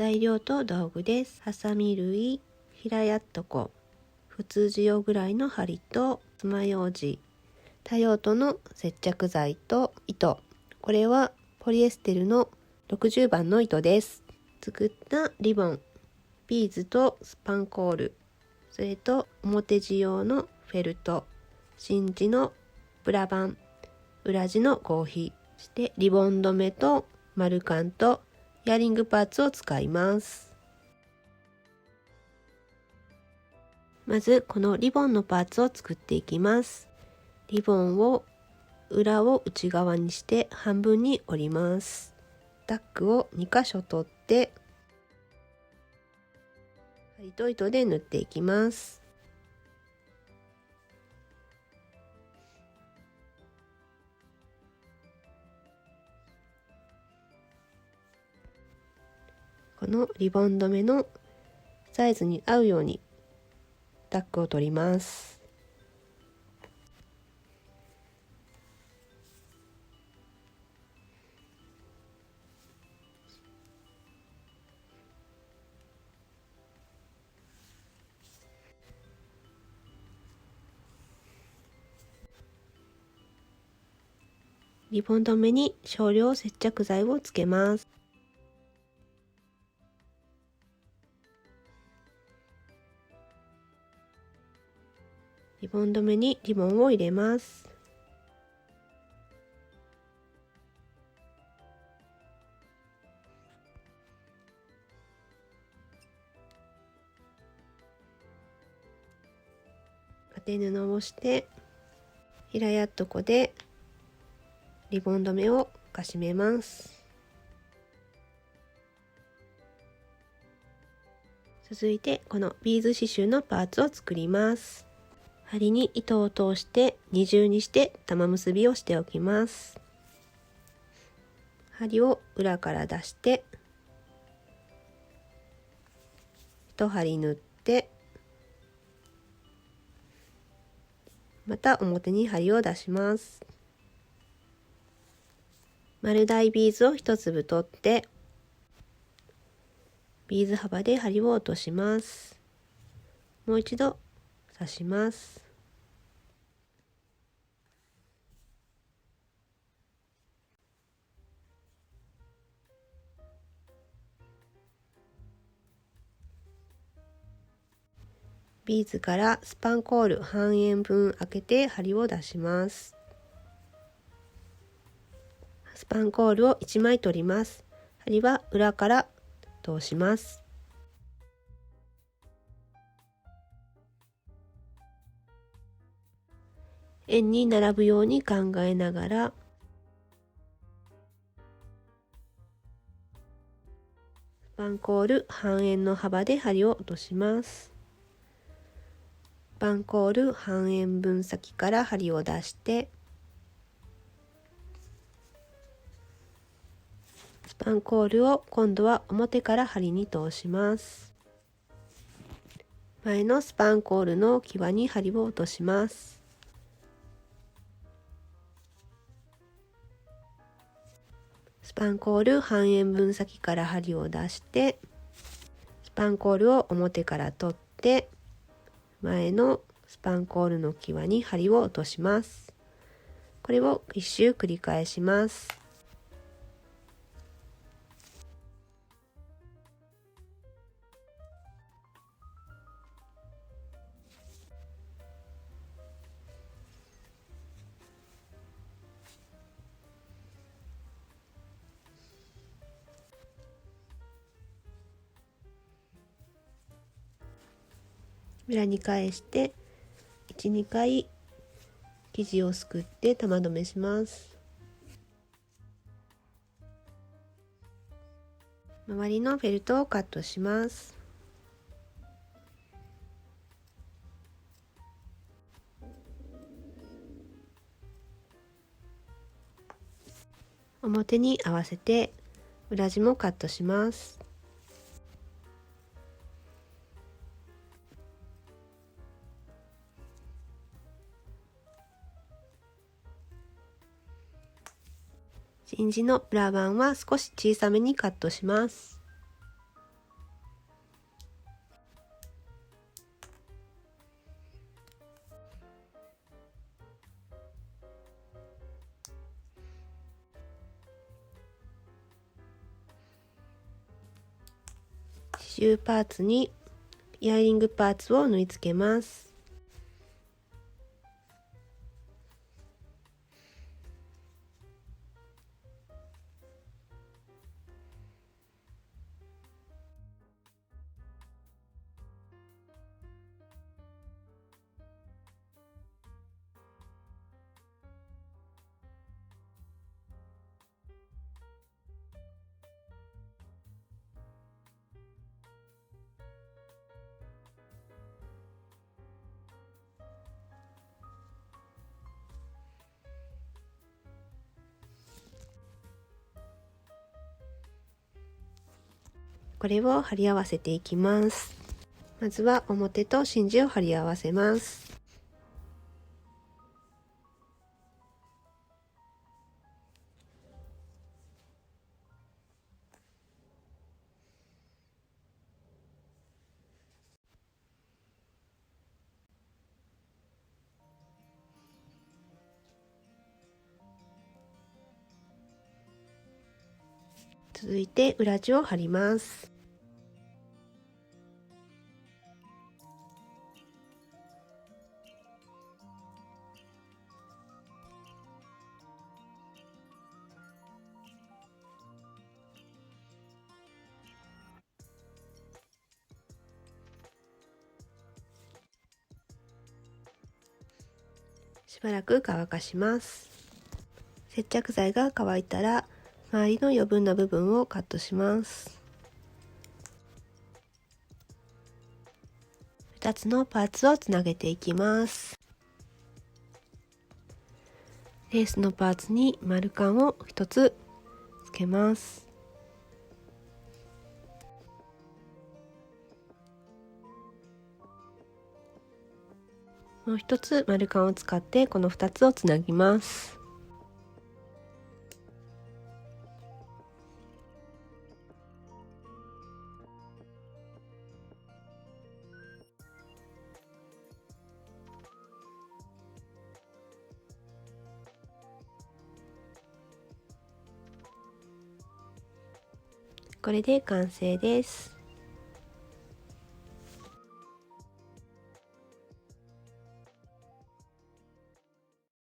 材料と道具です。ハサミ類、平やっとこ、普通需要ぐらいの針と爪楊枝、多用途の接着剤と糸。これはポリエステルの60番の糸です。作ったリボン、ビーズとスパンコール、それと表地用のフェルト、真地のブラバン、裏地の合皮、そしてリボン留めと丸カンとイヤリングパーツを使います。まずこのリボンのパーツを作っていきます。リボンを裏を内側にして半分に折ります。タックを2箇所取って針と糸で縫っていきます。このリボン留めのサイズに合うようにタックを取ります。リボン留めに少量接着剤をつけます。リボン留めにリボンを入れます。当て布をして平やっとこでリボン留めをかしめます。続いてこのビーズ刺繍のパーツを作ります。針に糸を通して二重にして玉結びをしておきます。針を裏から出して一針縫ってまた表に針を出します。丸大ビーズを一粒取ってビーズ幅で針を落とします。もう一度刺します。ビーズからスパンコール半円分開けて針を出します。スパンコールを1枚取ります。針は裏から通します。円に並ぶように考えながらスパンコール半円の幅で針を落とします。スパンコール半円分先から針を出してスパンコールを今度は表から針に通します。前のスパンコールの際に針を落とします。スパンコール半円分先から針を出してスパンコールを表から取って前のスパンコールの際に針を落とします。これを一周繰り返します。裏に返して1、2回生地をすくって玉留めします。周りのフェルトをカットします。表に合わせて裏地もカットします。真地の裏番は少し小さめにカットします。10パーツにイヤリングパーツを縫い付けます。これを貼り合わせていきます。まずは表と真珠を貼り合わせます。続いて裏地を貼ります。しばらく乾かします。接着剤が乾いたら周りの余分な部分をカットします。2つのパーツをつなげていきます。レースのパーツに丸カンを1つつけます。もう1つ丸カンを使ってこの2つをつなぎます。これで完成です。